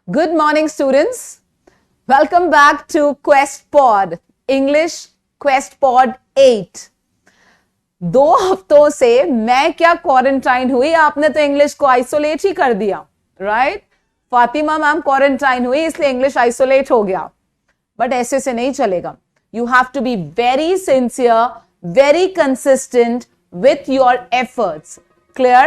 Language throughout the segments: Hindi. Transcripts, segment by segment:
Good morning, students. Welcome back to Quest Pod, English Quest Pod 8. 2 हफ्तों से मैं क्या क्वारंटाइन हुई, आपने तो इंग्लिश को आइसोलेट ही कर दिया, राइट? फातिमा मैम क्वारंटाइन हुई इसलिए इंग्लिश आइसोलेट हो गया, बट ऐसे से नहीं चलेगा. You have to be very sincere, very consistent with your efforts. Clear?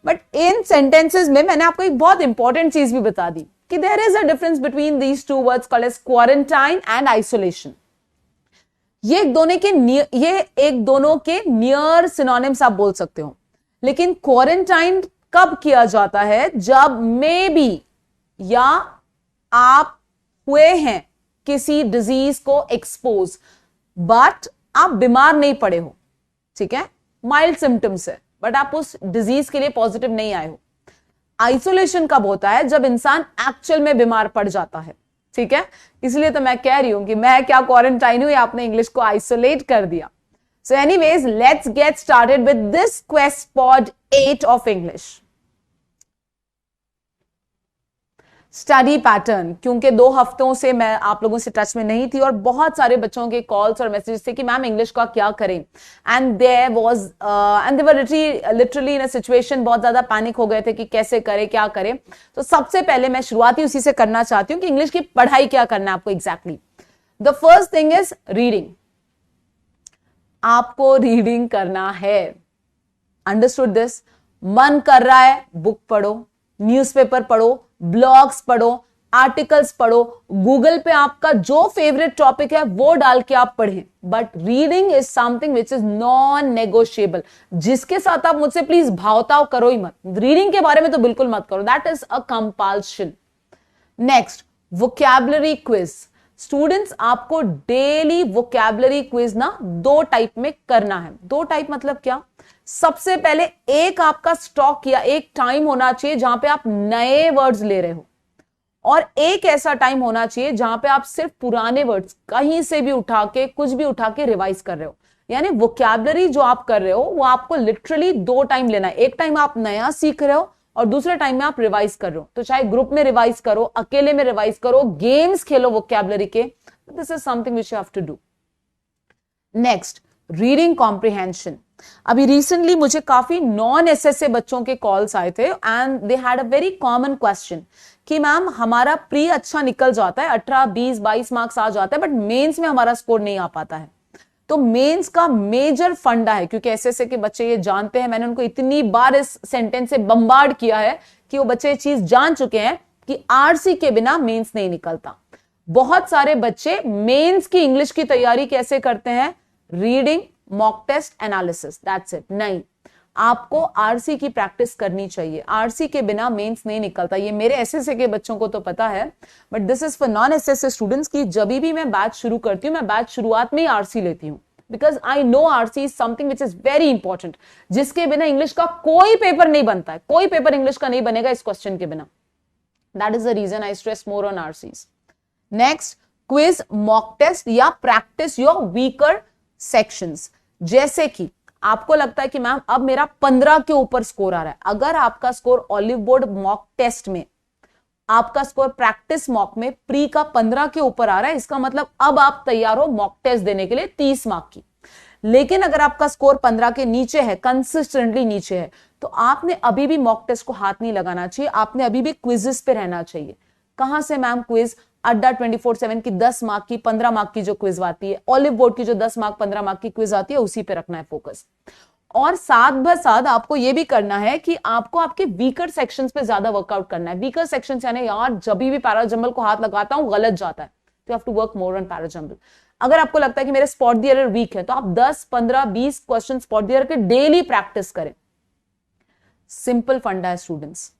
But in sentences में मैंने आपको एक बहुत इंपॉर्टेंट चीज भी बता दी कि there is a difference between these two words called as quarantine and isolation. ये एक दोनों के नियर सिनोनिम्स आप बोल सकते हो, लेकिन क्वारंटाइन कब किया जाता है? जब मे बी या आप हुए हैं किसी डिजीज को एक्सपोज, बट आप बीमार नहीं पड़े हो, ठीक है, माइल्ड सिम्टम्स है, बट आप उस डिजीज के लिए पॉजिटिव नहीं आए हो. आइसोलेशन कब होता है? जब इंसान एक्चुअल में बीमार पड़ जाता है, ठीक है. इसलिए तो मैं कह रही हूं कि मैं क्या क्वारंटाइन हुई, आपने इंग्लिश को आइसोलेट कर दिया. So anyways, let's get started with this quest pod 8 of English. Study pattern, क्योंकि 2 हफ्तों से मैं आप लोगों से टच में नहीं थी और बहुत सारे बच्चों के कॉल्स और मैसेजेस थे कि मैम इंग्लिश का क्या करें, and they were literally in a situation, बहुत ज्यादा पैनिक हो गए थे कि कैसे करें, क्या करें. तो सबसे पहले मैं शुरुआती उसी से करना चाहती हूँ कि इंग्लिश की पढ़ाई क्या करना है आपको exactly. The first thing is reading. आपको रीडिंग करना है. Understood this? मन कर रहा है, बुक पढ़ो, न्यूज़पेपर पढ़ो, ब्लॉग्स पढ़ो, आर्टिकल्स पढ़ो, गूगल पे आपका जो फेवरेट टॉपिक है वो डाल के आप पढ़ें. But reading is something which is non negotiable. जिसके साथ आप मुझसे प्लीज भावताव करो ही मत, रीडिंग के बारे में तो बिल्कुल मत करो. That is a compulsion. Next, vocabulary quiz. Students, आपको डेली वोकैबुलरी क्विज ना 2 टाइप में करना है. 2 टाइप मतलब क्या? सबसे पहले एक आपका स्टॉक या एक टाइम होना चाहिए जहां पे आप नए वर्ड्स ले रहे हो, और एक ऐसा टाइम होना चाहिए जहां पे आप सिर्फ पुराने वर्ड्स कहीं से भी उठा के, कुछ भी उठा के रिवाइज कर रहे हो. यानी वोकैबुलरी जो आप कर रहे हो वो आपको लिटरली 2 टाइम लेना है. एक टाइम आप नया सीख रहे हो और दूसरे टाइम में आप रिवाइज कर रहे हो. तो चाहे ग्रुप में रिवाइज करो, अकेले में रिवाइज करो, गेम्स खेलो वोकैबुलरी के, this is something which you have to do. Next, reading comprehension. अभी रिसेंटली मुझे काफी नॉन एसएसए बच्चों के कॉल्स आए थे and they had a very common question कि मैम हमारा प्री अच्छा निकल जाता है, 18, 20, 22 मार्क्स आ जाता है, बट मेंस में हमारा स्कोर नहीं आ पाता है. तो मेंस का मेजर फंडा है, क्योंकि एसएसए के बच्चे ये जानते हैं, मैंने उनको इतनी बार इस सेंटेंस से बम्बार्ड किया है कि वो बच्चे ये चीज जान चुके हैं कि आरसी के बिना मेंस नहीं निकलता. बहुत सारे बच्चे मेंस की इंग्लिश की तैयारी कैसे करते हैं? Reading, mock test, analysis, that's it. नहीं, आपको आरसी की प्रैक्टिस करनी चाहिए. आरसी के बिना मेंस नहीं निकलता. ये मेरे एसएसए के बच्चों को तो पता है, but this is for non SSA students की जब भी मैं बैच शुरू करती हूँ, मैं बैच शुरुआत में ही आरसी लेती हूँ, because I know RC is something which is very important, जिसके बिना इंग्लिश का कोई पेपर नहीं बनता है. कोई पेपर इंग्लिश का नहीं बनेगा इस क्वेश्चन के बिना. That is the reason I stress more on RCs. Next, quiz, mock test या प्रैक्टिस योर वीकर सेक्शंस. जैसे कि आपको लगता है कि मैम अब मेरा 15 के ऊपर स्कोर आ रहा है. अगर आपका score Oliveboard mock test में, आपका स्कोर प्रैक्टिस मॉक में प्री का 15 के ऊपर आ रहा है, इसका मतलब अब आप तैयार हो मॉक टेस्ट देने के लिए 30 मार्क की. लेकिन अगर आपका स्कोर 15 के नीचे है, कंसिस्टेंटली नीचे है, तो आपने अभी भी मॉक टेस्ट को हाथ नहीं लगाना चाहिए. आपने अभी भी क्विजेस पे रहना चाहिए. कहां से मैम क्विज? अड्डा 24/7 की 10 मार्क की, 15 मार्क की जो क्विज आती है, ऑलिव बोर्ड की जो 10 मार्क 15 मार्क की क्विज आती है, उसी पे रखना है फोकस. और साथ ब साथ आपको यह भी करना है कि आपको आपके वीकर सेक्शंस पे ज्यादा वर्कआउट करना है. वीकर सेक्शंस यानी यार जब भी पैराजंबल को हाथ लगाता हूं गलत जाता है, तो you have to work more on parajumble. अगर आपको लगता है कि मेरे स्पॉट द एरर वीक है, तो आप 10, 15, 20 क्वेश्चन स्पॉट द एरर के डेली प्रैक्टिस करें. सिंपल फंडा है स्टूडेंट्स.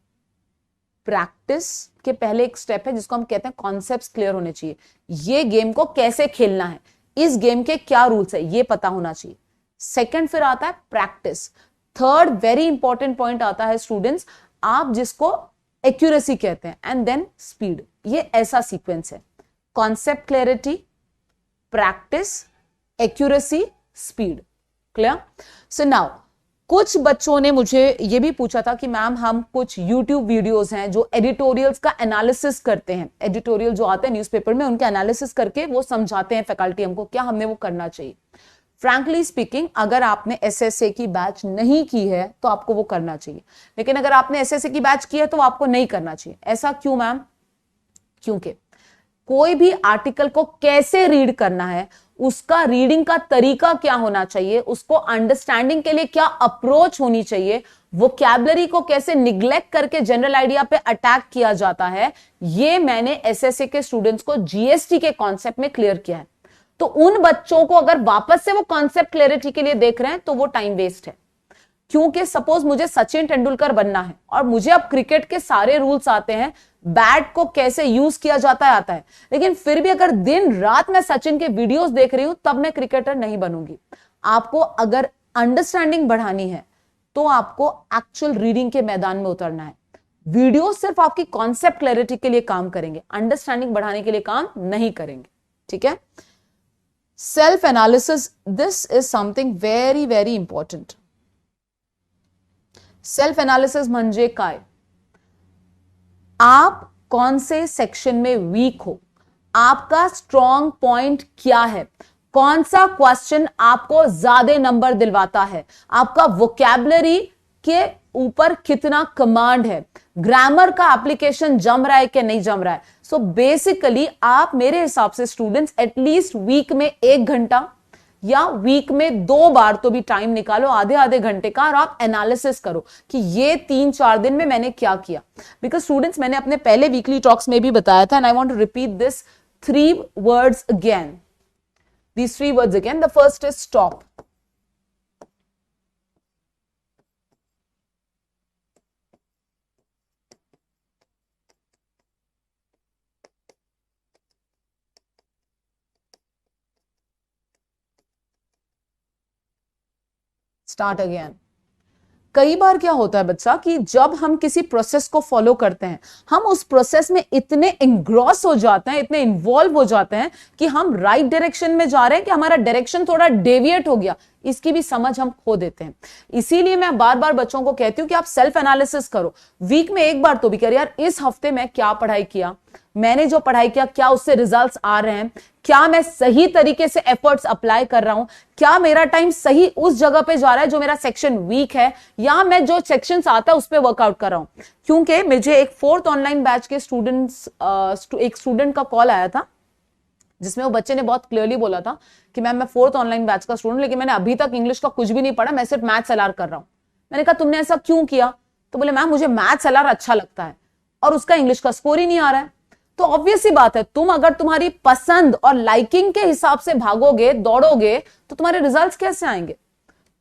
प्रैक्टिस के पहले एक स्टेप है जिसको हम कहते हैं कॉन्सेप्ट्स क्लियर होने चाहिए. ये गेम को कैसे खेलना है, इस गेम के क्या रूल्स है, ये पता होना चाहिए. सेकंड फिर आता है practice. Third very important point आता है स्टूडेंट्स, आप जिसको एक्यूरेसी कहते हैं, एंड देन स्पीड. ये ऐसा सीक्वेंस है: concept clarity, practice, accuracy, speed. Clear? So now कुछ बच्चों ने मुझे ये भी पूछा था कि मैम हम कुछ YouTube वीडियोस हैं जो एडिटोरियल्स का एनालिसिस करते हैं, एडिटोरियल जो आते हैं न्यूज़पेपर में उनका एनालिसिस करके वो समझाते हैं फैकल्टी हमको, क्या हमने वो करना चाहिए? फ्रैंकली स्पीकिंग, अगर आपने एसएसए की बैच नहीं की है तो आपको वो करना चाहिए, लेकिन अगर आपने एसएसए की बैच की है तो आपको नहीं करना चाहिए। ऐसा क्यों मैम? क्योंकि कोई भी आर्टिकल को कैसे रीड करना है, उसका रीडिंग का तरीका क्या होना चाहिए, उसको अंडरस्टैंडिंग के लिए क्या अप्रोच होनी चाहिए, वोकैबुलरी को कैसे निग्लेक्ट करके जनरल आइडिया पे अटैक किया जाता है, ये मैंने एसएसए के स्टूडेंट्स को जीएसटी के कॉन्सेप्ट में क्लियर किया है। तो उन बच्चों को अगर वापस से वो कॉन्सेप्ट क्लैरिटी के लिए देख रहे हैं तो वो टाइम वेस्ट है। क्योंकि सपोज मुझे सचिन तेंदुलकर बनना है और मुझे अब क्रिकेट के सारे रूल्स आते हैं, बैट को कैसे यूज किया जाता है आता है, लेकिन फिर भी अगर दिन रात मैं सचिन के वीडियोस देख रही हूं तब मैं क्रिकेटर नहीं बनूंगी। आपको अगर अंडरस्टैंडिंग बढ़ानी है तो आपको एक्चुअल रीडिंग के मैदान में उतरना है। वीडियो सिर्फ आपकी कॉन्सेप्ट क्लैरिटी के लिए काम करेंगे, अंडरस्टैंडिंग बढ़ाने के लिए काम नहीं करेंगे। ठीक है, self analysis, this is something very very important. Self analysis म्हणजे काय? आप कौन से सेक्शन में वीक हो, आपका स्ट्रॉन्ग पॉइंट क्या है, कौन सा क्वेश्चन आपको ज्यादा नंबर दिलवाता है, आपका वोकैबुलरी के ऊपर कितना कमांड है, ग्रामर का एप्लीकेशन जम रहा है कि नहीं जम रहा है। सो बेसिकली आप मेरे हिसाब से स्टूडेंट्स एटलीस्ट वीक में 1 घंटा या वीक में 2 बार तो भी टाइम निकालो, आधे आधे घंटे का, और आप एनालिसिस करो कि ये 3-4 दिन में मैंने क्या किया। बिकॉज स्टूडेंट्स, मैंने अपने पहले वीकली टॉक्स में भी बताया था, and I want to repeat this 3 words again, these 3 words again. The first is stop. Start again. कई बार क्या होता है बच्चा कि जब हम किसी प्रोसेस को फॉलो करते हैं, हम उस प्रोसेस में इतने इंग्रॉस हो जाते हैं, इतने इन्वॉल्व हो जाते हैं कि हम राइट डायरेक्शन में जा रहे हैं कि हमारा डायरेक्शन थोड़ा डेविएट हो गया, इसकी भी समझ हम खो देते हैं। इसीलिए मैं बार बार बच्चों को कहती हूं कि आप सेल्फ एनालिसिस करो, वीक में 1 बार तो भी कर, यार इस हफ्ते मैं क्या पढ़ाई किया, मैंने जो पढ़ाई किया क्या उससे रिजल्ट्स आ रहे हैं, क्या मैं सही तरीके से एफर्ट्स अप्लाई कर रहा हूं, क्या मेरा टाइम सही उस जगह पे जा रहा है जो मेरा सेक्शन वीक है, या मैं जो सेक्शंस आता है उस पर वर्कआउट कर रहा हूं। क्योंकि मुझे एक 4th ऑनलाइन बैच के एक स्टूडेंट का कॉल आया था जिसमें वो बच्चे ने बहुत क्लियरली बोला था कि मैम मैं 4th ऑनलाइन बैच का स्टूडेंट, लेकिन मैंने अभी तक इंग्लिश का कुछ भी नहीं पढ़ा, मैं सिर्फ मैथ्स एलआर कर रहा हूं। मैंने कहा तुमने ऐसा क्यों किया? तो बोले मैम मुझे मैथ्स एलआर अच्छा लगता है और उसका इंग्लिश का स्कोर ही नहीं आ रहा है। तो ऑब्वियस सी बात है, तुम अगर तुम्हारी पसंद और लाइकिंग के हिसाब से भागोगे दौड़ोगे तो तुम्हारे रिजल्ट्स कैसे आएंगे?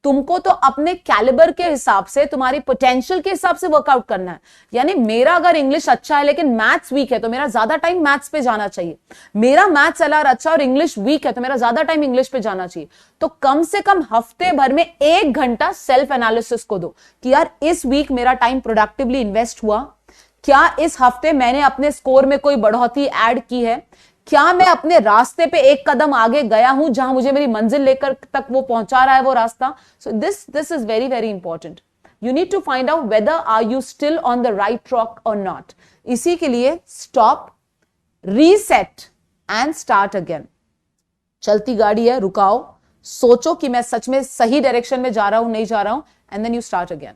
तुमको तो अपने कैलिबर के हिसाब से, तुम्हारी पोटेंशियल के हिसाब से वर्कआउट करना है। यानी मेरा अगर इंग्लिश अच्छा है लेकिन मैथ्स वीक है तो मेरा ज्यादा टाइम मैथ्स पे जाना चाहिए, मेरा मैथ्स एलआर अच्छा और इंग्लिश वीक है तो मेरा ज्यादा टाइम इंग्लिश पे जाना चाहिए। तो कम से कम हफ्ते भर में 1 घंटा सेल्फ एनालिसिस को दो कि यार इस वीक मेरा टाइम प्रोडक्टिवली इन्वेस्ट हुआ, क्या इस हफ्ते मैंने अपने स्कोर में कोई बढ़ोतरी ऐड की है, क्या मैं अपने रास्ते पे 1 कदम आगे गया हूं जहां मुझे मेरी मंजिल लेकर तक वो पहुंचा रहा है वो रास्ता। So this is very very important. You need to find out whether are you still on the right track और नॉट। इसी के लिए stop, reset and start again. चलती गाड़ी है, रुकाओ, सोचो कि मैं सच में सही डायरेक्शन में जा रहा हूं नहीं जा रहा हूं, and then you start again.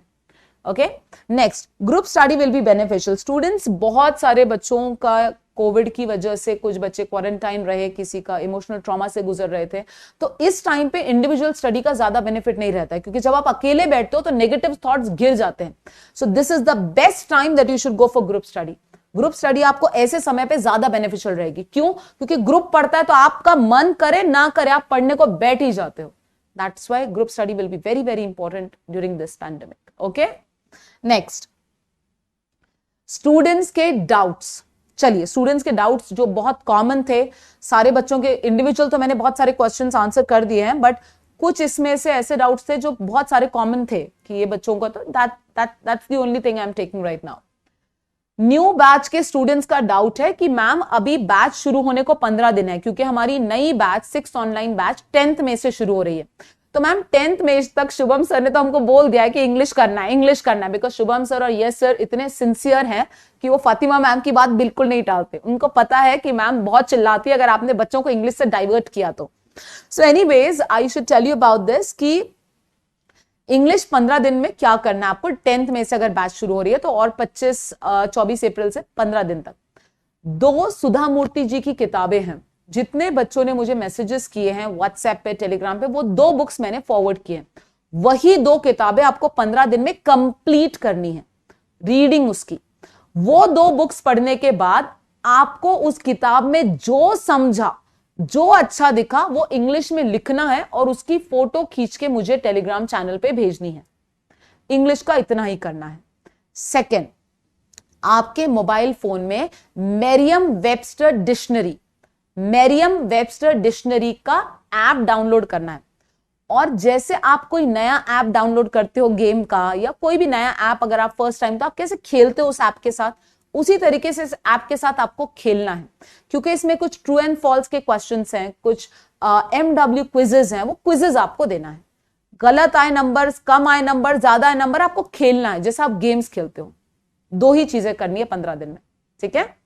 Okay, next, group study will be beneficial. Students, बहुत सारे बच्चों का कोविड की वजह से, कुछ बच्चे क्वारंटाइन रहे, किसी का इमोशनल ट्रॉमा से गुजर रहे थे, तो इस टाइम पे इंडिविजुअल स्टडी का ज्यादा बेनिफिट नहीं रहता है, क्योंकि जब आप अकेले बैठते हो तो नेगेटिव थॉट्स गिर जाते हैं। सो this is the best time that you should go for group study. Group study आपको ऐसे समय पे ज्यादा बेनिफिशियल रहेगी। क्यों? क्योंकि ग्रुप पढ़ता है तो आपका मन करे ना करे आप पढ़ने को बैठ ही जाते हो। That's why group study will be very very important during this pandemic. Okay, next, students के डाउट्स। चलिए, स्टूडेंट्स के डाउट्स जो बहुत कॉमन थे, सारे बच्चों के इंडिविजुअल तो मैंने बहुत सारे क्वेश्चंस आंसर कर दिए हैं, बट कुछ इसमें से ऐसे डाउट्स थे जो बहुत सारे कॉमन थे कि ये बच्चों का, तो that's the only thing I am taking right now. New batch के स्टूडेंट्स का डाउट है कि मैम अभी बैच शुरू होने को 15 दिन है, क्योंकि हमारी नई batch 6th online batch 10th में से शुरू हो रही है। तो तो मैम 10th में तक शुभम सर ने तो हमको बोल दिया है कि इंग्लिश करना है, इंग्लिश करना है, बिकॉज शुभम सर और यस सर इतने सिंसियर हैं कि वो फातिमा मैम की बात बिल्कुल नहीं टालते। उनको पता है कि मैम बहुत चिल्लाती है अगर आपने बच्चों को इंग्लिश से डाइवर्ट किया तो। So anyways I should tell you about this कि इंग्लिश 15 दिन में क्या करना है आपको। 10th में से अगर बैच शुरू हो रही है तो और 24 अप्रैल से 15 दिन तक 2 सुधा मूर्ति जी की किताबें हैं। जितने बच्चों ने मुझे मैसेजेस किए हैं व्हाट्सएप पे, टेलीग्राम पे, वो 2 बुक्स मैंने फॉरवर्ड किए। वही 2 किताबें आपको 15 दिन में कंप्लीट करनी है, रीडिंग उसकी। वो 2 बुक्स पढ़ने के बाद आपको उस किताब में जो समझा, जो अच्छा दिखा, वो इंग्लिश में लिखना है और उसकी फोटो खींच के मुझे टेलीग्राम चैनल पे भेजनी है। इंग्लिश का इतना ही करना है। सेकेंड, आपके मोबाइल फोन में मेरियम वेबस्टर डिक्शनरी का ऐप डाउनलोड करना है। और जैसे आप कोई नया ऐप डाउनलोड करते हो गेम का या कोई भी नया ऐप, अगर आप फर्स्ट टाइम, तो आप कैसे खेलते हो उस ऐप के साथ, उसी तरीके से इस ऐप के साथ आपको खेलना है। क्योंकि इसमें कुछ ट्रू एंड फॉल्स के क्वेश्चंस हैं, कुछ MW क्विजेज हैं, वो क्विजेज आपको देना है। गलत आए नंबर, कम आए नंबर, ज्यादा आए नंबर, आपको खेलना है जैसे आप गेम्स खेलते हो। 2 ही चीजें करनी है 15 दिन में, ठीक है।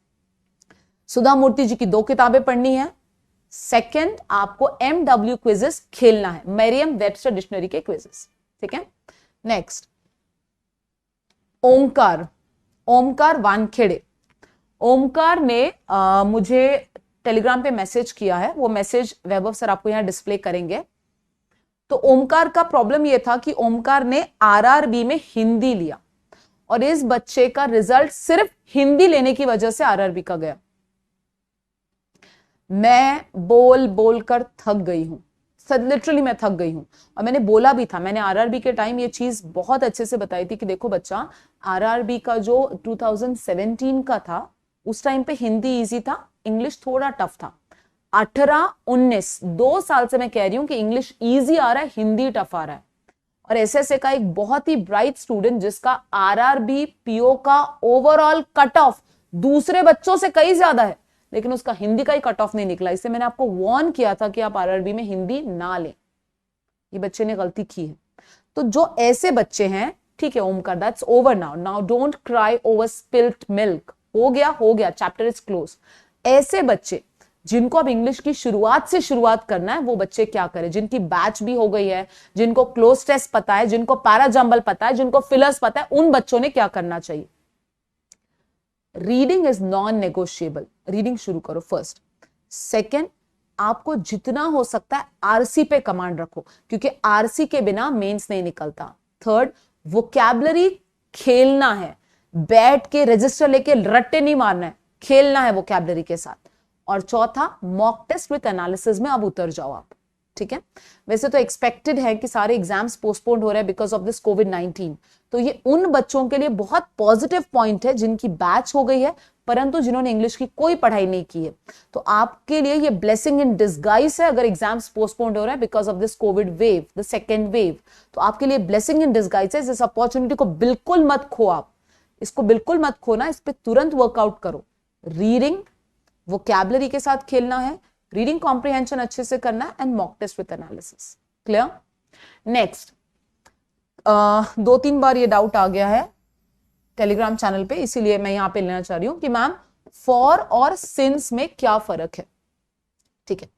सुधा मूर्ति जी की 2 किताबें पढ़नी है। सेकंड, आपको MW क्विजेस खेलना है, मरियम वेबस्टर डिक्शनरी के क्विजेस, ठीक है। नेक्स्ट, ओमकार वानखेड़े। ओमकार ने मुझे टेलीग्राम पे मैसेज किया है, वो मैसेज वैभव सर आपको यहां डिस्प्ले करेंगे। तो ओमकार का प्रॉब्लम यह था कि ओमकार ने RRB में हिंदी लिया और इस बच्चे का रिजल्ट सिर्फ हिंदी लेने की वजह से RRB का गया। मैं बोल कर थक गई हूं, लिटरली मैं थक गई हूं। और मैंने बोला भी था, मैंने RRB के टाइम ये चीज बहुत अच्छे से बताई थी कि देखो बच्चा, RRB का जो 2017 का था उस टाइम पे हिंदी इजी था, इंग्लिश थोड़ा टफ था। 18-19 2 साल से मैं कह रही हूं कि इंग्लिश इजी आ रहा है, हिंदी टफ आ रहा है। और SSA का एक बहुत ही ब्राइट स्टूडेंट जिसका RRB PO का ओवरऑल कट ऑफ दूसरे बच्चों से कई ज्यादा है, लेकिन उसका हिंदी का ही कट ऑफ नहीं निकला। इससे मैंने आपको वार्न किया था कि आप RRB में हिंदी ना लें, ये बच्चे ने गलती की है। तो जो ऐसे बच्चे हैं, ठीक है Omkar, that's over now don't cry over spilled milk. हो गया, चैप्टर इज क्लोज। ऐसे बच्चे जिनको अब इंग्लिश की शुरुआत से शुरुआत करना है, वो बच्चे क्या करें, जिनकी बैच भी हो गई है, जिनको क्लोज टेस्ट पता है, जिनको पैराजंबल पता है, जिनको फिलर्स पता है, उन बच्चों ने क्या करना चाहिए। Reading is non negotiable, reading शुरू करो फर्स्ट। सेकेंड, आपको जितना हो सकता है RC पे कमांड रखो, क्योंकि RC के बिना मेंस नहीं निकलता। थर्ड, वोकैबुलरी खेलना है, बैठ के रजिस्टर लेके रट्टे नहीं मारना है, खेलना है वोकैबुलरी के साथ। और चौथा, मॉक टेस्ट विद एनालिसिस में अब उतर जाओ आप, ठीक है। वैसे तो एक्सपेक्टेड है कि सारे एग्जाम्स पोस्टपोन्ड हो रहे हैं बिकॉज ऑफ दिस कोविड-19, तो ये उन बच्चों के लिए बहुत पॉजिटिव पॉइंट है जिनकी बैच हो गई है परंतु जिन्होंने इंग्लिश की कोई पढ़ाई नहीं की है। तो आपके लिए ये ब्लेसिंग इन डिस्गाइज है अगर एग्जाम्स पोस्टपोन्ड हो रहा है because of this Covid wave, the second wave. तो आपके लिए ब्लेसिंग इन डिस्गाइज है। इस अपॉर्चुनिटी को बिल्कुल मत खो, आप इसको बिल्कुल मत खोना, इस पे तुरंत वर्कआउट करो। रीडिंग वोकैबुलरी के साथ खेलना है, रीडिंग कॉम्प्रिहेंशन अच्छे से करना है, and mock test with analysis. Clear. Next, 2-3 बार ये डाउट आ गया है टेलीग्राम चैनल पे, इसीलिए मैं यहां पे लेना चाह रही हूं कि मैम फॉर और सिंस में क्या फर्क है। ठीक है,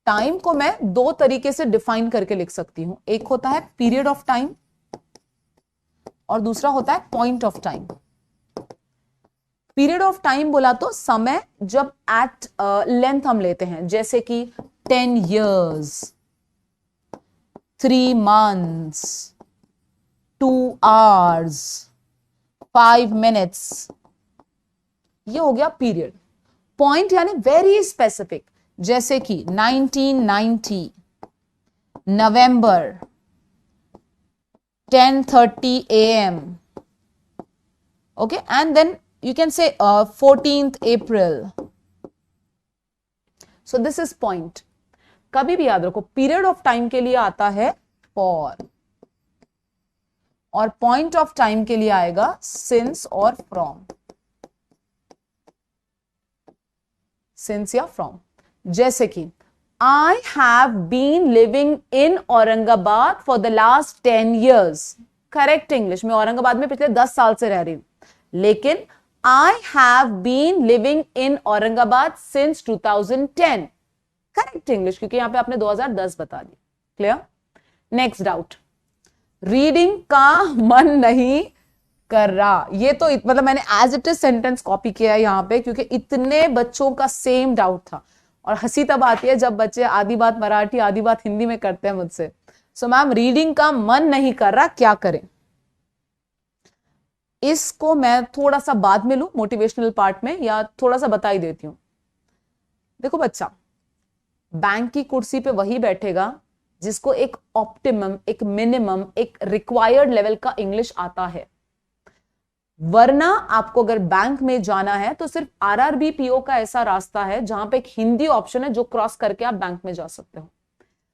टाइम को मैं 2 तरीके से डिफाइन करके लिख सकती हूं। एक होता है पीरियड ऑफ टाइम और दूसरा होता है point of time. Period of time बोला तो समय जब एट लेंथ हम लेते हैं, जैसे कि 10 years, 3 months, 2 hours, 5 minutes, ये हो गया पीरियड। पॉइंट यानी वेरी स्पेसिफिक, जैसे कि 1990 November 10:30 AM, okay, and then you can say 14th April. So this is point. कभी भी याद रखो पीरियड ऑफ टाइम के लिए आता है for और पॉइंट ऑफ टाइम के लिए आएगा since और from, since या from। जैसे कि I have been living in Aurangabad for the last 10 years. Correct English, मैं औरंगाबाद में पिछले 10 साल से रह रही हूं, लेकिन I have been living in Aurangabad since 2010. Correct English, क्योंकि यहां पे आपने 2010 बता दी. क्लियर? नेक्स्ट डाउट, रीडिंग का मन नहीं कर रहा. ये तो मतलब मैंने as it is sentence copy किया है यहां पे, क्योंकि इतने बच्चों का सेम डाउट था. और हंसी तब आती है जब बच्चे आधी बात मराठी आधी बात हिंदी में करते हैं मुझसे. सो मैम, रीडिंग का मन नहीं कर रहा, क्या करें? इसको मैं थोड़ा सा बाद में लूं मोटिवेशनल पार्ट में, या थोड़ा सा बता ही देती हूं. देखो बच्चा, बैंक की कुर्सी पे वही बैठेगा जिसको एक ऑप्टिमम, एक मिनिमम, एक रिक्वायर्ड लेवल का इंग्लिश आता है. वरना आपको अगर बैंक में जाना है तो सिर्फ आरआरबी पीओ का ऐसा रास्ता है जहां पे एक हिंदी ऑप्शन है जो क्रॉस करके आप बैंक में जा सकते हो.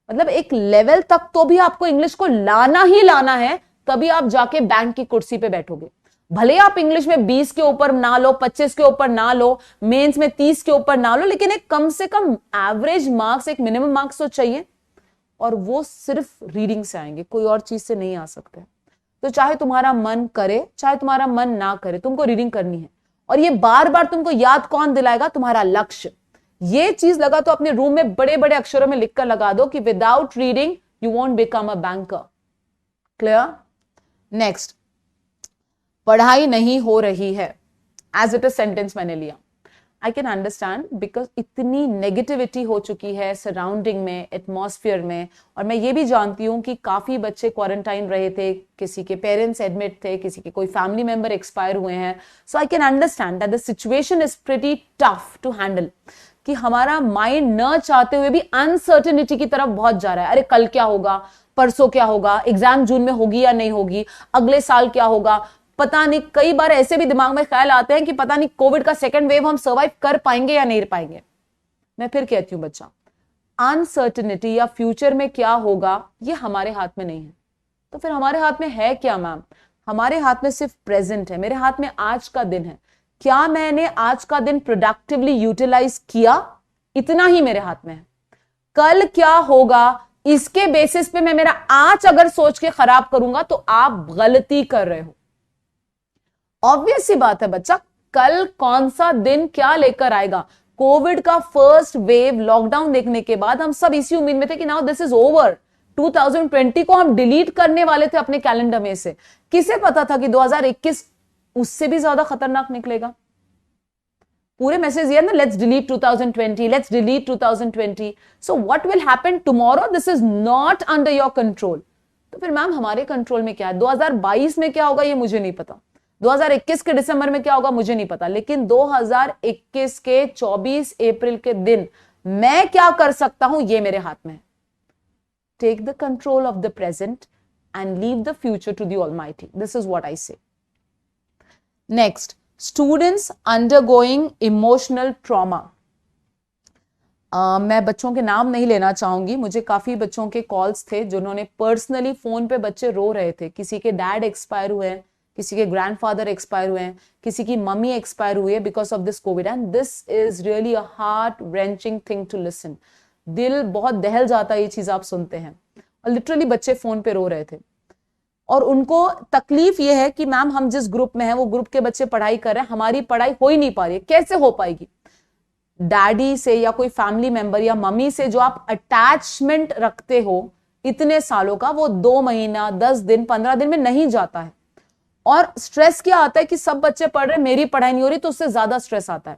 मतलब एक लेवल तक तो भी आपको इंग्लिश को लाना ही लाना है, तभी आप जाके बैंक की कुर्सी पे बैठोगे. भले आप इंग्लिश में 20 के ऊपर ना लो, 25 के ऊपर ना लो, मेंस में 30 के ऊपर ना लो, लेकिन एक कम से कम एवरेज मार्क्स, एक मिनिमम मार्क्स तो चाहिए. और वो सिर्फ रीडिंग से आएंगे, कोई और चीज से नहीं आ सकते. तो चाहे तुम्हारा मन करे चाहे तुम्हारा मन ना करे, तुमको रीडिंग करनी है. और ये बार बार तुमको याद कौन दिलाएगा? तुम्हारा लक्ष्य. ये चीज लगा तो अपने रूम में बड़े बड़े अक्षरों में लिखकर लगा दो कि without reading you won't become a banker. Clear? Next, पढ़ाई नहीं हो रही है. एज इट इज सेंटेंस मैंने लिया. आई कैन अंडरस्टैंड, बिकॉज इतनी नेगेटिविटी हो चुकी है सराउंडिंग में, एटमॉस्फेयर में. और मैं ये भी जानती हूं कि काफी बच्चे क्वारंटाइन रहे थे, किसी के पेरेंट्स एडमिट थे, किसी के कोई फैमिली मेंबर एक्सपायर हुए हैं. So I can understand that the situation is pretty tough to handle. कि हमारा माइंड न चाहते हुए भी अनसर्टेनिटी की तरफ बहुत जा रहा है. अरे कल क्या होगा, परसों क्या होगा, एग्जाम जून में होगी या नहीं होगी, अगले साल क्या होगा, पता नहीं. कई बार ऐसे भी दिमाग में ख्याल आते हैं कि पता नहीं कोविड का सेकंड वेव हम सर्वाइव कर पाएंगे या नहीं पाएंगे. मैं फिर कहती हूं बच्चा, अनसर्टेनिटी या फ्यूचर में क्या होगा ये हमारे हाथ में नहीं है. तो फिर हमारे हाथ में है क्या मैम? हमारे हाथ में सिर्फ प्रेजेंट है. मेरे हाथ में आज का दिन है. क्या मैंने आज का दिन प्रोडक्टिवली यूटिलाइज किया? इतना ही मेरे हाथ में है. कल क्या होगा इसके बेसिस पे मैं मेरा आज अगर सोच के खराब करूंगा तो आप गलती कर रहे हो. ऑब्वियस सी बात है बच्चा, कल कौन सा दिन क्या लेकर आएगा. कोविड का फर्स्ट वेव, लॉकडाउन देखने के बाद हम सब इसी उम्मीद में थे कि नाउ दिस इज ओवर. 2020 को हम डिलीट करने वाले थे अपने कैलेंडर में से. किसे पता था कि 2021 उससे भी ज्यादा खतरनाक निकलेगा. पूरे मैसेज ये है ना, let's delete 2020, let's delete 2020. So what will happen tomorrow? This is not under your control. तो फिर मैम हमारे कंट्रोल में क्या है? 2022 में क्या होगा ये मुझे नहीं पता, 2021 के दिसंबर में क्या होगा मुझे नहीं पता, लेकिन 2021 के 24 अप्रैल के दिन मैं क्या कर सकता हूं ये मेरे हाथ में है. Take the control of the present and leave the future to the almighty. This is what I say. Next, students undergoing emotional trauma. मैं बच्चों के नाम नहीं लेना चाहूंगी. मुझे काफी बच्चों के कॉल्स थे जिन्होंने पर्सनली फोन पे बच्चे रो रहे थे. किसी के डैड एक्सपायर हुए हैं, किसी के ग्रैंडफादर एक्सपायर हुए हैं, किसी की मम्मी एक्सपायर हुई है because of this covid. And this is really a heart wrenching thing to listen. दिल बहुत दहल जाता है ये चीज आप सुनते हैं. और लिटरली बच्चे फोन पे रो रहे थे. और उनको तकलीफ ये है कि मैम हम जिस ग्रुप में हैं वो ग्रुप के बच्चे पढ़ाई कर रहे हैं, हमारी पढ़ाई हो ही नहीं पा रही है. कैसे हो पाएगी? डैडी से या कोई फैमिली मेंबर या मम्मी से जो आप अटैचमेंट रखते हो इतने सालों का, वो 2 महीना, 10 दिन, 15 दिन में नहीं जाता है. और स्ट्रेस क्या आता है कि सब बच्चे पढ़ रहे, मेरी पढ़ाई नहीं हो रही, तो उससे ज्यादा स्ट्रेस आता है.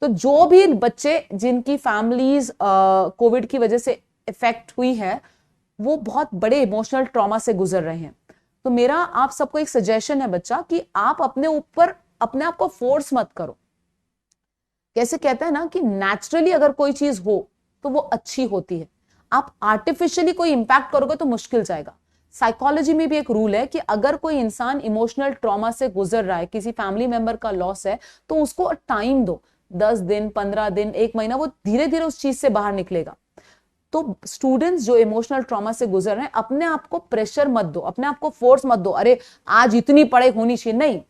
तो जो भी बच्चे जिनकी फैमिलीज कोविड की वजह से इफेक्ट हुई है वो बहुत बड़े इमोशनल ट्रॉमा से गुजर रहे हैं. तो मेरा आप सबको एक सजेशन है बच्चा कि आप अपने ऊपर अपने आप को फोर्स मत करो. कैसे कहते हैं ना कि नेचुरली अगर कोई चीज हो तो वो अच्छी होती है. आप आर्टिफिशियली कोई इंपैक्ट करोगे तो मुश्किल जाएगा. साइकोलॉजी में भी एक रूल है कि अगर कोई इंसान इमोशनल ट्रॉमा से गुजर रहा है, किसी फैमिली मेंबर का लॉस है, तो उसको टाइम दो. 10 दिन, 15 दिन, 1 महीना, वो धीरे धीरे उस चीज से बाहर निकलेगा. तो स्टूडेंट्स जो इमोशनल ट्रॉमा से गुजर रहे हैं, अपने आप को प्रेशर मत दो, अपने आप को फोर्स मत दो. अरे आज इतनी पढ़ाई होनी चाहिए, नहीं.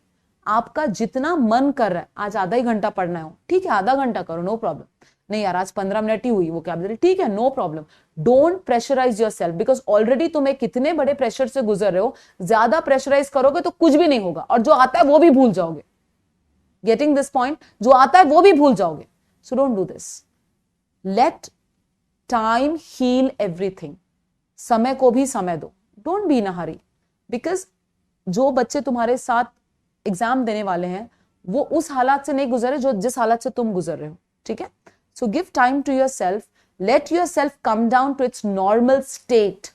आपका जितना मन कर रहा है, आज आधा ही घंटा पढ़ना है, ठीक है आधा घंटा करो, नो प्रॉब्लम. नहीं यार आज 15 मिनट ही हुई वोकैबुलरी, ठीक है, no problem. Don't pressurise yourself because already तुम एक कितने बड़े प्रेशर से गुजर रहे हो। ज्यादा प्रेशराइज करोगे तो कुछ भी नहीं होगा, और जो आता है वो भी भूल जाओगे। Getting this point? जो आता है वो भी भूल जाओगे। So don't do this. Let time heal everything. समय को भी समय दो, don't be in a hurry, because जो बच्चे तुम्हारे साथ एग्जाम देने वाले हैं वो उस हालात से नहीं गुजरे जो जिस हालात से तुम गुजर रहे हो, ठीक है? So give time to yourself, let yourself come down to its normal state.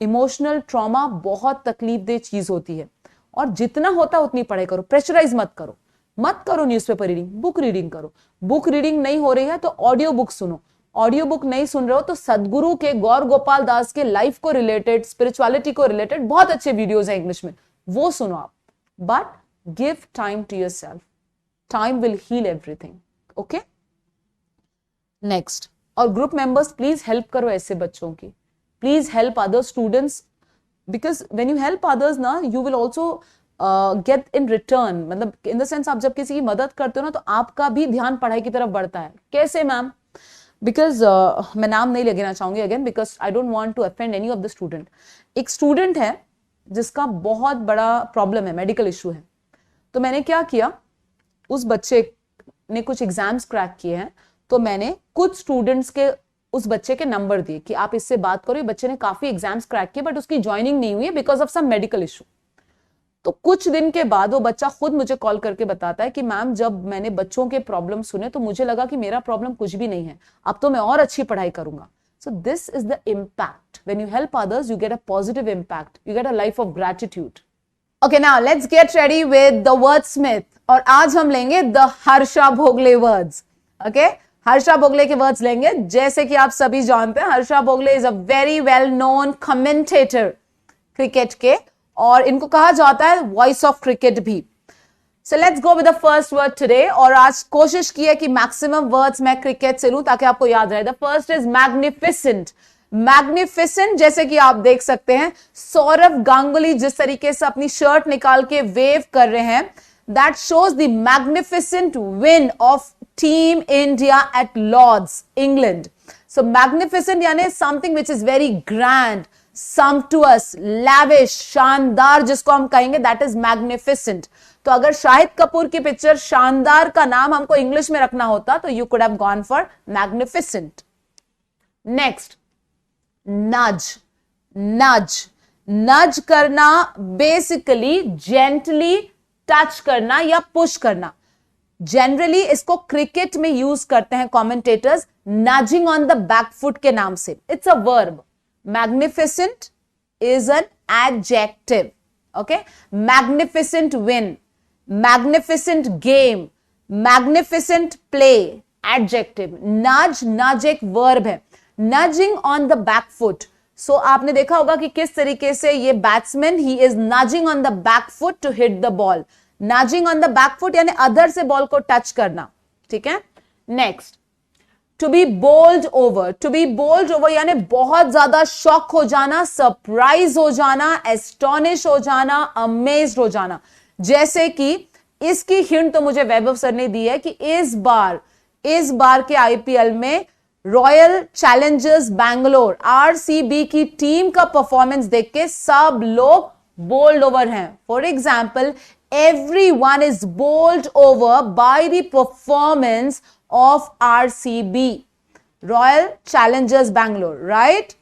Emotional trauma बहुत तकलीफ दे चीज होती है, और जितना होता उतनी पढ़ाई करो, प्रेशराइज मत करो। मत करो न्यूज़पेपर रीडिंग, बुक रीडिंग करो। बुक रीडिंग नहीं हो रही है तो ऑडियो बुक सुनो। ऑडियो बुक नहीं सुन रहे हो तो सदगुरु के, गौर गोपाल दास के लाइफ को रिलेटेड, स्पिरिचुअलिटी को रिलेटेड बहुत अच्छे वीडियोस हैं इंग्लिश में, वो सुनो आप। But give time to yourself, time will heal everything, okay? Next, और ग्रुप मेंबर्स प्लीज हेल्प करो ऐसे बच्चों की, please help other students, because when you help others ना you will also get in return, मतलब इन द सेंस आप जब किसी की मदद करते हो ना तो आपका भी ध्यान पढ़ाई की तरफ बढ़ता है। कैसे मैम? बिकॉज मैं नाम नहीं लेना चाहूंगी again, because I don't want to offend any of the student. एक स्टूडेंट है जिसका बहुत बड़ा प्रॉब्लम है, मेडिकल इशू है। तो मैंने क्या किया, उस बच्चे ने कुछ एग्जाम्स क्रैक किए हैं, तो मैंने कुछ स्टूडेंट्स के उस बच्चे के नंबर दिए कि आप इससे बात करो। बच्चे ने काफी एग्जाम्स क्रैक किए बट उसकी ज्वाइनिंग नहीं हुई है because of some medical issue. तो कुछ दिन के बाद वो बच्चा खुद मुझे कॉल करके बताता है कि मैम जब मैंने बच्चों के प्रॉब्लम सुने तो मुझे लगा कि मेरा प्रॉब्लम कुछ भी नहीं है, अब तो मैं और अच्छी पढ़ाई करूंगा। So this is the impact, when you help others you get a positive impact, you get a life of gratitude. Okay, now let's get ready with the wordsmith, और आज हम लेंगे the Harsha Bhogle words. Okay, Harsha Bhogle के वर्ड्स लेंगे। जैसे कि आप सभी जानते हैं Harsha Bhogle is a very well known commentator cricket के, और इनको कहा जाता है वॉइस ऑफ क्रिकेट भी। So let's go with the first word today, और आज कोशिश की है कि मैक्सिमम वर्ड्स मैं क्रिकेट से लूं ताकि आपको याद रहे। The first is magnificent. Magnificent, जैसे कि आप देख सकते हैं सौरव गांगुली जिस तरीके से अपनी शर्ट निकाल के वेव कर रहे हैं, that shows the magnificent win of team India at Lord's, England. So magnificent यानी something which is very grand, sumptuous, lavish, शानदार जिसको हम कहेंगे, दैट इज मैग्निफिसेंट। तो अगर शाहिद कपूर की पिक्चर शानदार का नाम हमको इंग्लिश में रखना होता तो you could have gone for magnificent. Next, नज। नज, नज करना बेसिकली जेंटली टच करना या पुश करना। जनरली इसको क्रिकेट में यूज करते हैं commentators nudging on the backfoot के नाम से। It's a verb. Magnificent is an adjective. Okay, magnificent win, magnificent game, magnificent play, adjective. Nudge, nudge एक verb है, nudging on the back foot. So आपने देखा होगा कि किस तरीके से ये batsman he is nudging on the back foot to hit the ball. Nudging on the back foot यानी अदर से बॉल को टच करना, ठीक है? Next, to be bowled over. To be bowled over यानी बहुत ज्यादा शॉक हो जाना, सरप्राइज हो जाना, एस्टोनिश हो जाना, अमेज्ड हो जाना। जैसे कि इसकी हिंट तो मुझे वैभव सर ने दी है कि इस बार के आईपीएल में रॉयल चैलेंजर्स बैंगलोर आरसीबी की टीम का परफॉर्मेंस देख के सब लोग बोल्ड ओवर हैं। For example, everyone is bowled over by the performance of RCB, Royal Challengers Bangalore, right?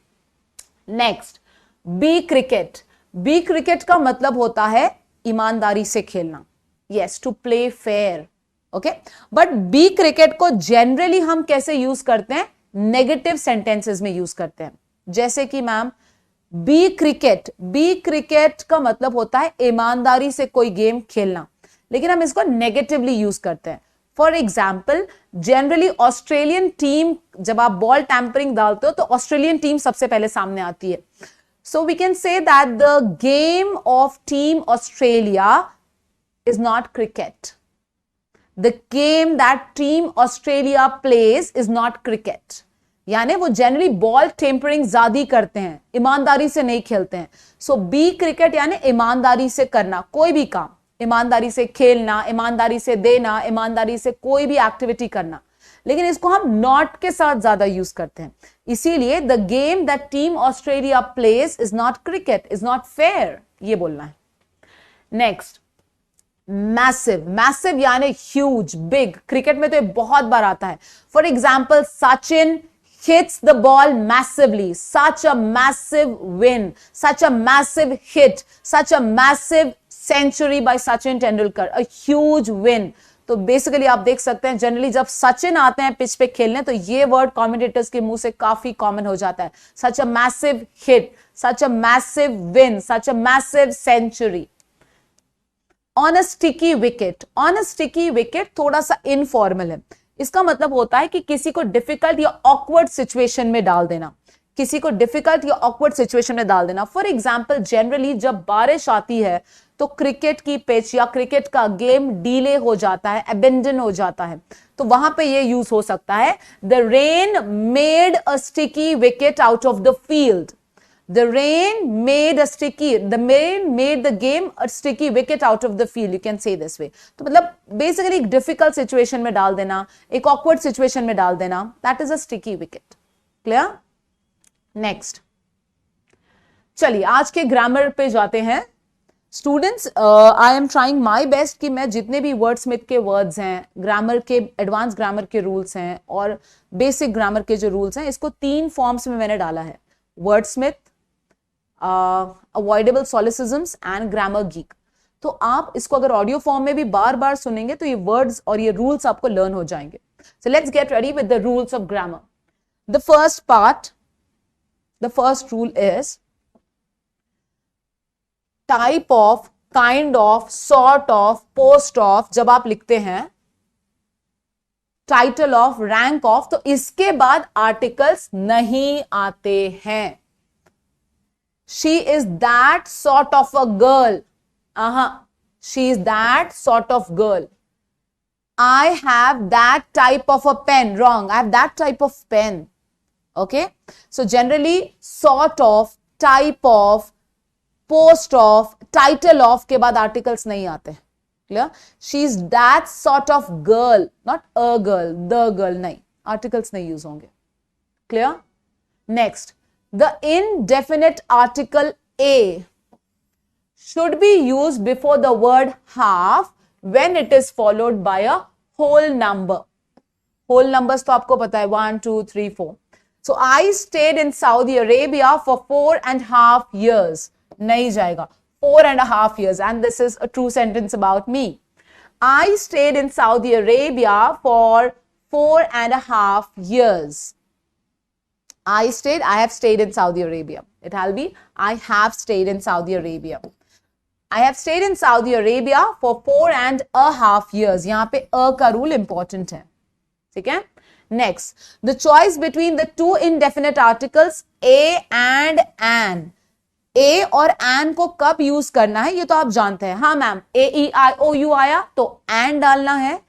Next, B cricket. B cricket का मतलब होता है ईमानदारी से खेलना, yes, to play fair, okay? But B cricket को generally हम कैसे यूज करते हैं? नेगेटिव सेंटेंसेस में यूज करते हैं। जैसे कि मैम बी क्रिकेट का मतलब होता है ईमानदारी से कोई गेम खेलना, लेकिन हम इसको नेगेटिवली यूज करते हैं। For example, generally Australian team, जब आप बॉल टैंपरिंग डालते हो तो ऑस्ट्रेलियन टीम सबसे पहले सामने आती है। So we can say that the game of team Australia is not cricket. The game that team Australia plays is not cricket. यानी वो जनरली बॉल टेम्परिंग ज्यादा करते हैं, ईमानदारी से नहीं खेलते हैं। सो बी क्रिकेट यानी ईमानदारी से करना कोई भी काम, ईमानदारी से खेलना, ईमानदारी से देना, ईमानदारी से कोई भी एक्टिविटी करना। लेकिन इसको हम नॉट के साथ ज्यादा यूज करते हैं, इसीलिए the game that team Australia plays is not cricket, is not fair, ये बोलना है। नेक्स्ट, मैसिव, मैसिव यानी ह्यूज, बिग, क्रिकेट में तो ये बहुत बार आता है। For example, Sachin hits the ball massively, such a massive win, such a massive hit, such a massive century by Sachin Tendulkar, a huge win। तो बेसिकली आप देख सकते हैं जनरली जब सचिन आते हैं पिच पे खेलने तो ये वर्ड कमेंटेटर्स के मुंह से काफी कॉमन हो जाता है, such a massive hit, such a massive win, such a massive century। On a sticky wicket, on a sticky wicket थोड़ा सा इनफॉर्मल है, इसका मतलब होता है कि किसी को डिफिकल्ट या ऑकवर्ड सिचुएशन में डाल देना, किसी को डिफिकल्ट या ऑकवर्ड सिचुएशन में डाल देना। फॉर एग्जांपल, जनरली जब बारिश आती है तो क्रिकेट की पिच या क्रिकेट का गेम डीले हो जाता है, अबेंडन हो जाता है, तो वहां पे ये यूज हो सकता है, the rain made a sticky wicket out of the field, the rain made the game a sticky wicket out of the field, you can say this way। तो मतलब बेसिकली एक डिफिकल्ट सिचुएशन में डाल देना, एक ऑकवर्ड सिचुएशन में डाल देना, that is a sticky wicket. Clear? Next, चलिए आज के ग्रामर पे जाते हैं। Students, I am trying my best कि मैं जितने भी वर्डस्मिथ के वर्ड्स हैं, ग्रामर के, एडवांस ग्रामर के रूल्स हैं और बेसिक ग्रामर के जो रूल्स हैं, इसको 3 फॉर्म्स में मैंने डाला है, वर्डस्मिथ, अवॉइडेबल सॉलिसिज्म्स एंड ग्रामर गीक। तो आप इसको अगर ऑडियो फॉर्म में भी बार बार सुनेंगे तो ये वर्ड्स और ये रूल्स आपको लर्न हो जाएंगे। So let's get ready with the rules of grammar. The first part, the first rule is type of, kind of, sort of, post of, जब आप लिखते हैं टाइटल ऑफ, रैंक ऑफ, तो इसके बाद आर्टिकल्स नहीं आते हैं। She is that sort of a girl. She is that sort of girl. I have that type of a pen. Wrong. I have that type of pen. Okay. So generally sort of, type of, post of, title of के बाद articles नहीं आते। Clear? She is that sort of girl. Not a girl. The girl. नहीं. Articles नहीं use होंगे। Clear? Next. The indefinite article a should be used before the word half when it is followed by a whole number. Whole numbers तो आपको पता है, 1, 2, 3, 4. So I stayed in Saudi Arabia for 4.5 years. नहीं जाएगा, 4.5 years, and this is a true sentence about me. I stayed in Saudi Arabia for 4.5 years. I have stayed in Saudi Arabia. It will be, I have stayed in Saudi Arabia. I have stayed in Saudi Arabia for 4.5 years. यहाँ पे a का rule important है, ठीक है? Next, the choice between the two indefinite articles a and an. a और an को कब यूज करना है ये तो आप जानते हैं। हाँ ma'am, a e i o u आया तो an डालना है,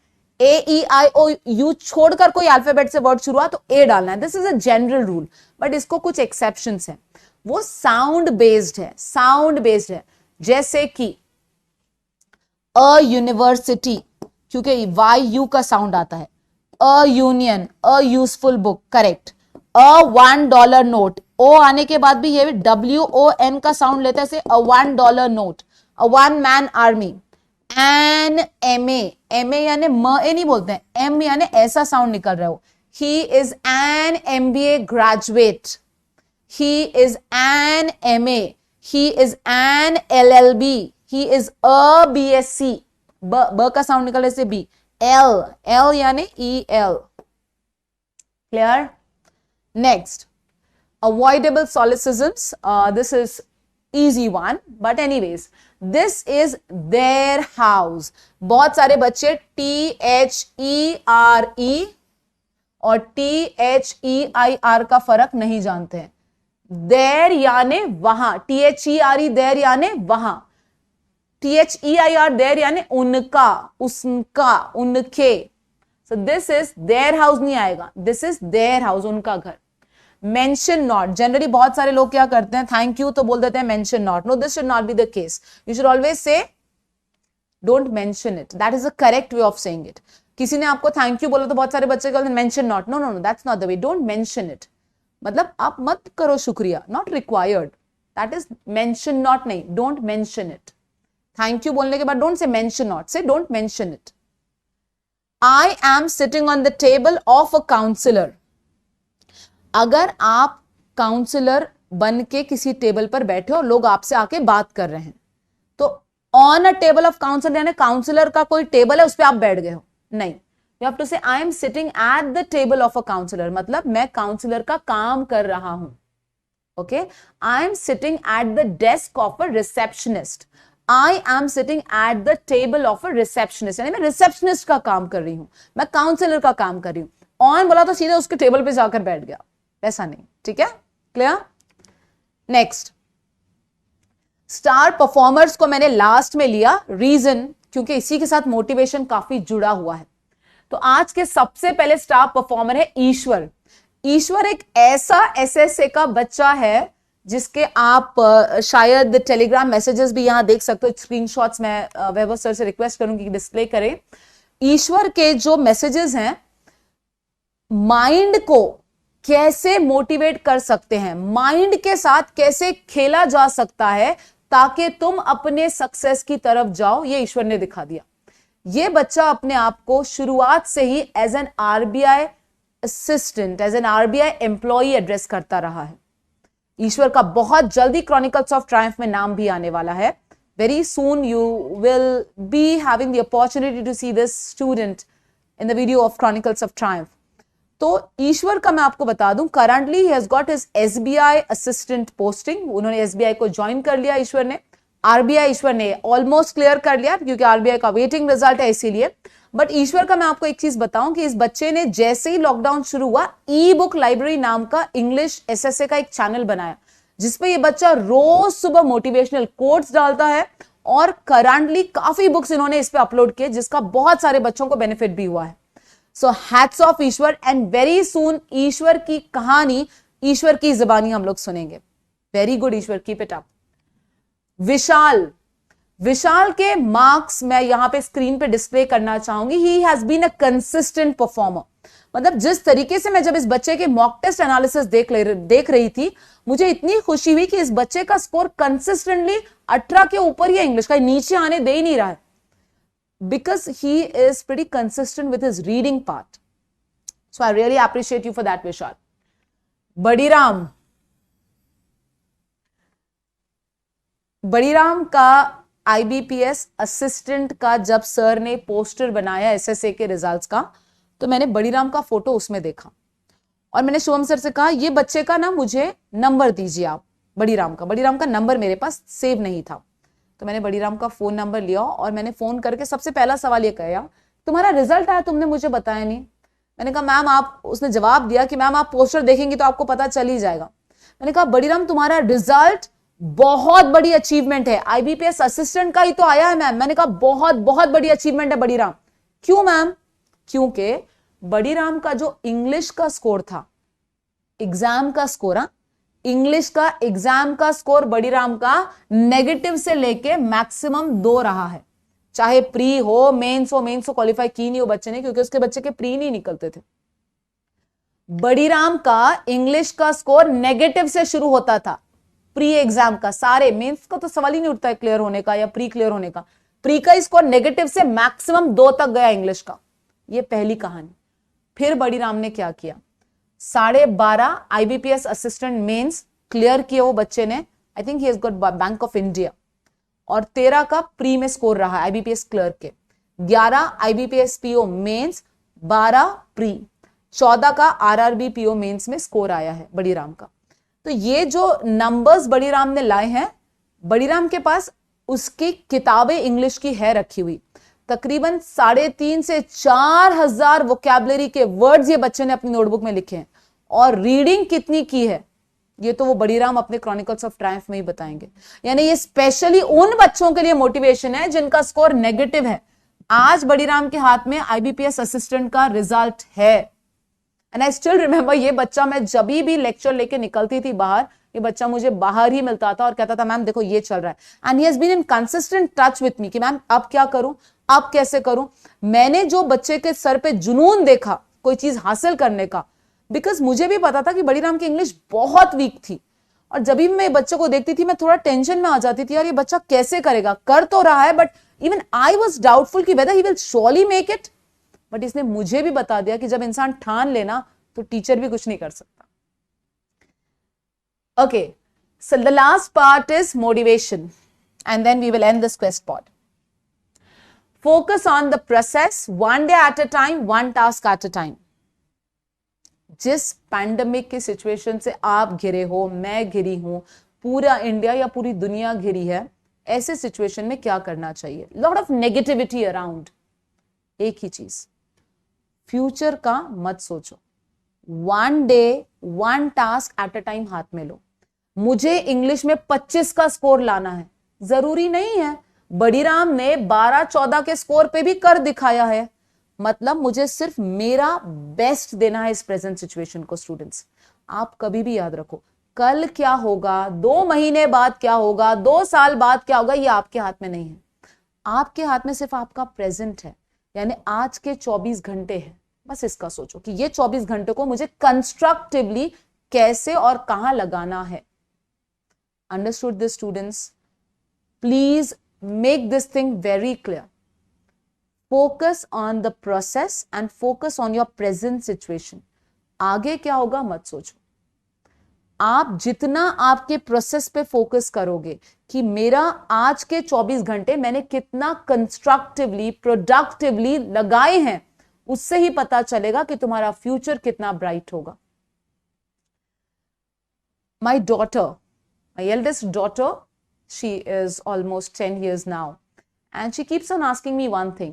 ए ई आई ओ यू छोड़कर कोई अल्फाबेट से वर्ड शुरू हुआ तो ए डालना है। This is a general rule, but इसको कुछ एक्सेप्शंस हैं, वो साउंड बेस्ड है, साउंड बेस्ड है। जैसे कि अ यूनिवर्सिटी, क्योंकि वाई यू का साउंड आता है। A union, a useful book, correct. A $1 note, O आने के बाद भी ये WON का साउंड लेते हैं, a $1 note. A 1 man army. An MA, MA यानी म ए नहीं बोलते हैं, एम यानी ऐसा साउंड निकल रहा हो। He is an MBA graduate, he is an MA, he is an LLB, he is a BSc, ब का साउंड निकल से बी। L यानी EL। Clear? Next, avoidable solecisms, this is easy one, but anyways, this is their house। बहुत सारे बच्चे THERE और THEIR का फर्क नहीं जानते हैं। देर यानी वहां, THERE देर यानी वहां, THEIR देर यानी उनका, उसका, उनके। So this is their house नहीं आएगा, this is their house, उनका घर। मेंशन नॉट, जनरली बहुत सारे लोग क्या करते हैं, थैंक यू तो बोल देते हैं mention not. No, this should not be the case. You should always say don't mention it, that is the correct way of saying it. किसी ने आपको थैंक यू बोला तो बहुत सारे बच्चे कहते हैं mention not, no no no, that's not the way, don't mention it. मतलब आप मत करो शुक्रिया, not required, that is mention not नहीं, don't mention it. Thank you बोलने के बाद don't say mention not, say don't mention it. I am sitting on the table of a counsellor. अगर आप काउंसलर बन के किसी टेबल पर बैठे हो, लोग आपसे आके बात कर रहे हैं, तो on a table of counsellor यानी काउंसलर का कोई टेबल है उस पर आप बैठ गए हो, नहीं। You have to say I am sitting at the table of a counsellor, मतलब मैं काउंसलर का काम कर रहा हूं। Okay, I am sitting at the desk of a receptionist. I am sitting at the table of a receptionist, यानी मैं रिसेप्शनिस्ट का काम कर रही हूं, मैं काउंसलर का काम कर रही हूं। ऑन बोला तो सीधे उसके टेबल पे जाकर बैठ गया, ऐसा नहीं। ठीक है, क्लियर? नेक्स्ट, स्टार परफॉर्मर्स को मैंने लास्ट में लिया, रीजन क्योंकि इसी के साथ मोटिवेशन काफी जुड़ा हुआ है। तो आज के सबसे पहले स्टार परफॉर्मर है ईश्वर। ईश्वर एक ऐसा एसएसए का बच्चा है जिसके आप शायद टेलीग्राम मैसेजेस भी यहां देख सकते हो, स्क्रीनशॉट्स मैं वैभव सर से रिक्वेस्ट करूंगी कि डिस्प्ले करें। ईश्वर के जो मैसेजेस हैं, माइंड को कैसे मोटिवेट कर सकते हैं, माइंड के साथ कैसे खेला जा सकता है ताकि तुम अपने सक्सेस की तरफ जाओ, ये ईश्वर ने दिखा दिया। ये बच्चा अपने आप को शुरुआत से ही as an RBI assistant, as an RBI employee address करता रहा है। ईश्वर का बहुत जल्दी क्रॉनिकल्स ऑफ ट्रायम्फ में नाम भी आने वाला है। Very soon you will be having the opportunity to see this student in the video of chronicles of triumph. तो ईश्वर का मैं आपको बता दूं, currently he has got his SBI assistant posting. उन्होंने एसबीआई को ज्वाइन कर लिया ईश्वर ने। आरबीआई ईश्वर ने ऑलमोस्ट क्लियर कर लिया क्योंकि आरबीआई का वेटिंग रिजल्ट है इसीलिए। बट ईश्वर का मैं आपको एक चीज बताऊं कि इस बच्चे ने जैसे ही लॉकडाउन शुरू हुआ, ई बुक लाइब्रेरी नाम का इंग्लिश एसएसए का एक चैनल बनाया जिसपे ये बच्चा रोज सुबह मोटिवेशनल कोट्स डालता है और करंटली काफी बुक्स इन्होंने इस पे अपलोड किए जिसका बहुत सारे बच्चों को बेनिफिट भी हुआ है। So hats off Ishwar, and very soon Ishwar की कहानी, ईश्वर की जुबानी हम लोग सुनेंगे। Very good Ishwar, keep it up. Vishal, Vishal के मार्क्स मैं यहां पे स्क्रीन पे डिस्प्ले करना चाहूंगी। He has been a consistent performer. मतलब जिस तरीके से मैं जब इस बच्चे के मॉक टेस्ट एनालिसिस देख रही थी, मुझे इतनी खुशी हुई कि इस बच्चे का स्कोर कंसिस्टेंटली 18 के ऊपर ही है, इंग्लिश का नीचे आने दे ही नहीं रहा है, because he is pretty consistent with his reading part. So I really appreciate you for that, Vishal. बड़ीराम का आईबीपीएस असिस्टेंट का जब सर ने पोस्टर बनाया एसएसए के रिजल्ट्स का, तो मैंने बड़ीराम का फोटो उसमें देखा और मैंने शुभम सर से कहा ये बच्चे का ना मुझे नंबर दीजिए आप, बड़ीराम का नंबर मेरे पास सेव नहीं था। तो मैंने बड़ीराम का फोन नंबर लिया और मैंने फोन करके सबसे पहला सवाल ये किया, तुम्हारा रिजल्ट आया, तुमने मुझे बताया नहीं। मैंने कहा मैम आप, उसने जवाब दिया कि मैम आप पोस्टर देखेंगे तो आपको पता चल ही जाएगा। मैंने कहा बड़ीराम तुम्हारा रिजल्ट बहुत बड़ी अचीवमेंट है, आईबीपीएस असिस्टेंट का ही तो आया है मैम। मैंने कहा बहुत बहुत बड़ी अचीवमेंट है बड़ीराम। क्यों मैम? क्योंकि बड़ीराम का जो इंग्लिश का स्कोर था, एग्जाम का स्कोर, इंग्लिश का एग्जाम का स्कोर बड़ीराम का नेगेटिव से लेके मैक्सिमम 2 रहा है। चाहे प्री हो, मेंस हो, मेंस हो क्वालिफाई की नहीं हो बच्चे ने, क्योंकि उसके बच्चे के प्री नहीं निकलते थे। बड़ीराम का इंग्लिश का स्कोर नेगेटिव से शुरू होता था प्री एग्जाम का। सारे मेंस का तो सवाल ही नहीं उठता है क्लियर होने का या प्री क्लियर होने का। प्री का स्कोर नेगेटिव से मैक्सिमम 2 तक गया इंग्लिश का। ये पहली कहानी। फिर बड़ीराम ने क्या किया, 12.5 आईबीपीएस असिस्टेंट मेंस क्लियर किए वो बच्चे ने। I think he has got bank of India. और 13 का प्री में स्कोर रहा आईबीपीएस क्लियर के, 11 आईबीपीएस पीओ मेंस, 12 प्री, 14 का आरआरबी पीओ मेंस में स्कोर आया है बड़ीराम का। तो ये जो नंबर्स बड़ीराम ने लाए हैं, बड़ीराम के पास उसकी किताबें इंग्लिश की है रखी हुई, तकरीबन 3.5 से 4,000 वोकैबुलरी के वर्ड्स ये बच्चे ने अपनी नोटबुक में लिखे हैं। और रीडिंग कितनी की है ये तो वो बड़ीराम अपने क्रॉनिकल्स ऑफ ट्रायम्फ में ही बताएंगे। यानी ये स्पेशली उन बच्चों के लिए मोटिवेशन है जिनका स्कोर नेगेटिव है। आज बड़ीराम के हाथ में आईबीपीएस असिस्टेंट का रिजल्ट है। एंड आई स्टिल रिमेंबर, ये बच्चा मैं जब भी लेक्चर लेके निकलती थी बाहर, ये बच्चा मुझे बाहर ही मिलता था और कहता था मैम देखो ये चल रहा है। And he has been in consistent touch with me कि मैम अब क्या करूं, अब कैसे करूं? मैंने जो बच्चे के सर पे जुनून देखा कोई चीज हासिल करने का, बिकॉज मुझे भी पता था कि बड़ीराम की इंग्लिश बहुत वीक थी, और जब भी मैं बच्चों को देखती थी मैं थोड़ा टेंशन में आ जाती थी, यार ये बच्चा कैसे करेगा, कर तो रहा है, but even I was doubtful कि whether he will surely make it. But इसने मुझे भी बता दिया कि जब इंसान ठान लेना तो टीचर भी कुछ नहीं कर सकता। Okay, so the last part is motivation, and then we will end this quest pod. Focus on the process, one day at a time, one task at a time. जिस पैंडेमिक की सिचुएशन से आप घिरे हो, मैं घिरी हूं, पूरा इंडिया या पूरी दुनिया घिरी है, ऐसे सिचुएशन में क्या करना चाहिए? Lot of negativity around. एक ही चीज, फ्यूचर का मत सोचो, one day one task at a time हाथ में लो। मुझे इंग्लिश में 25 का स्कोर लाना है, जरूरी नहीं है। बड़ीराम ने 12-14 के स्कोर पे भी कर दिखाया है, मतलब मुझे सिर्फ मेरा बेस्ट देना है इस प्रेजेंट सिचुएशन को। स्टूडेंट्स, आप कभी भी याद रखो, कल क्या होगा, 2 महीने बाद क्या होगा, 2 साल बाद क्या होगा, ये आपके हाथ में नहीं है। आपके हाथ में सिर्फ आपका प्रेजेंट है, यानी आज के 24 घंटे हैं। बस इसका सोचो कि ये 24 घंटे को मुझे कंस्ट्रक्टिवली कैसे और कहां लगाना है। Understood this students? Please make this thing very clear. Focus on the process and focus on your present situation. आगे क्या होगा मत सोचो। आप जितना आपके प्रोसेस पे फोकस करोगे कि मेरा आज के 24 घंटे मैंने कितना कंस्ट्रक्टिवली प्रोडक्टिवली लगाए हैं, उससे ही पता चलेगा कि तुम्हारा फ्यूचर कितना ब्राइट होगा। My daughter, my eldest daughter, she is almost 10 years now, and she keeps on asking me one thing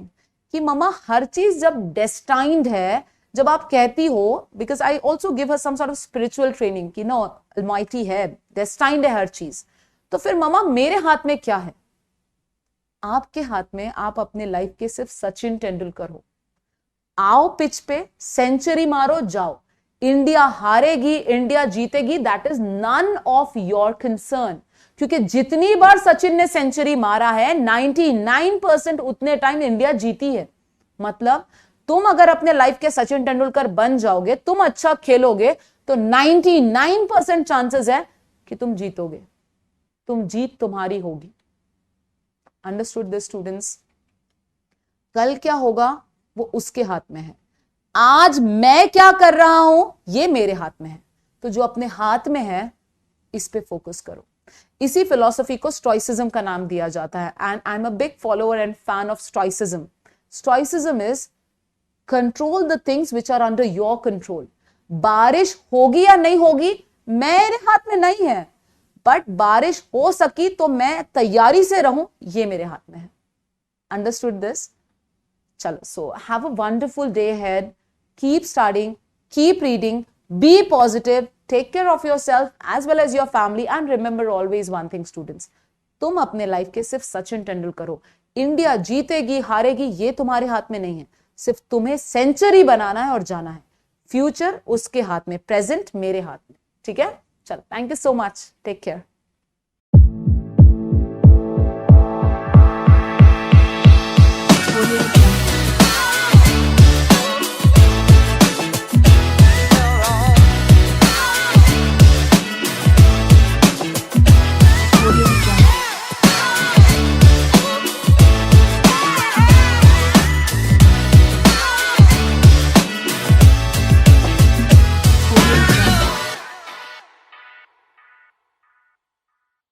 कि मम्मा हर चीज जब डेस्टाइंड है, जब आप कहती हो, because I also give her some sort of spiritual training कि नो अलमाइटी है, डेस्टाइंड है हर चीज, तो फिर मम्मा मेरे हाथ में क्या है? आपके हाथ में आप अपने लाइफ के सिर्फ सचिन तेंदुलकर हो। आओ पिच पे, सेंचुरी मारो, जाओ। इंडिया हारेगी, इंडिया जीतेगी, that is none of your concern, क्योंकि जितनी बार सचिन ने सेंचुरी मारा है 99% उतने टाइम इंडिया जीती है। मतलब तुम अगर अपने लाइफ के सचिन तेंदुलकर बन जाओगे, तुम अच्छा खेलोगे, तो 99% चांसेस है कि तुम जीतोगे, जीत तुम्हारी होगी। Understood this students? कल क्या होगा वो उसके हाथ में है, आज मैं क्या कर रहा हूं ये मेरे हाथ में है। तो जो अपने हाथ में है इस पे फोकस करो। इसी फिलॉसफी को स्टोइसिज्म का नाम दिया जाता है, and I am a big follower and fan of stoicism. Stoicism is control the things which are under your control. बारिश होगी या नहीं होगी मेरे हाथ में नहीं है, बट बारिश हो सकी तो मैं तैयारी से रहूं, ये मेरे हाथ में है। Understood this? चलो, so have a wonderful day ahead, keep studying, keep reading, be positive, take care of yourself as well as your family, and remember always one thing students, तुम अपने लाइफ के सिर्फ सचिन तेंदुलकर हो। इंडिया जीतेगी हारेगी ये तुम्हारे हाथ में नहीं है, सिर्फ तुम्हें सेंचुरी बनाना है और जाना है। फ्यूचर उसके हाथ में, प्रेजेंट मेरे हाथ में। ठीक है, चलो, thank you so much, take care.